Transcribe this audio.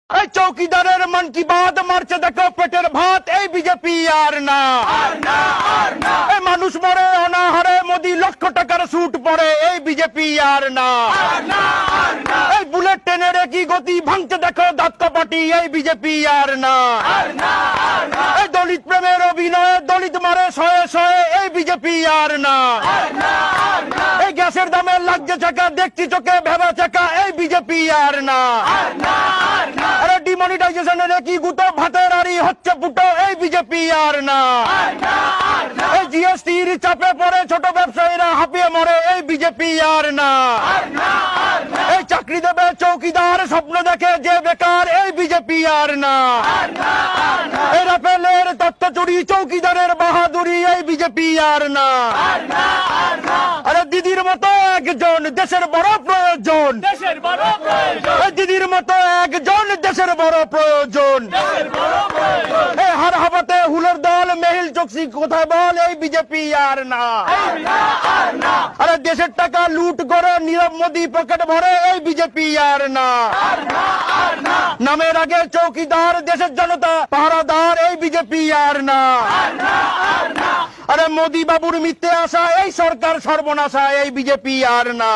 এই চৌকিদারের মন কি বাত মারছে দেখো পেটের ভাত, এই বিজেপি আর না। এই মানুষ মরে অনাহারে, মোদি লক্ষ টাকার স্যুট পরে, এই বিজেপি আর না। এই বুলেট ট্রেনের কি গতি ভাঙছে দেখো দাঁত কপাটি, এই বিজেপি আর না। এই দলিত প্রেমের অভিনয়ে দলিত মারে শয়ে শয়ে, এই বিজেপি আর না। এই গ্যাসের দামে লাগছে চাকা, দেখছি চোখে ভেবা চাকা, এই বিজেপি আর না। আরে ডিমনিটাইজেশনের কি গুতো ভাতের আড়ি হচ্ছে ফুটো, এই বিজেপি আর না। এই জিএসটির চাপে পড়ে ছোট ব্যবসায়ীরা হাঁপিয়ে মরে, এই বিজেপি আর না। এই চাকরি দেবে চৌকিদার স্বপ্ন দেখে যে বেকার, এই বিজেপি আর না। এই রাফেলের তথ্য চুরি চৌকিদারের বাহাদুরি, এই বিজেপি আর না। আরে দিদির মতো একজন দেশের বড় প্রয়োজন, এই দিদির মতো একজন দেশের বড় প্রয়োজন। এই হার হাবাতে হুলের দল মেহিল চোকসি কোথায় বল, এই বিজেপি আর না। আরে দেশের টাকা লুট করে নীরব মোদি পকেট ভরে, এই বিজেপি আর না। নামের আগে চৌকিদার দেশের জনতা পাহারাদার, এই বিজেপি আর না। আরে মোদি বাবুর মিথ্যে আশা এই সরকার সর্বনাশা, এই বিজেপি আর না।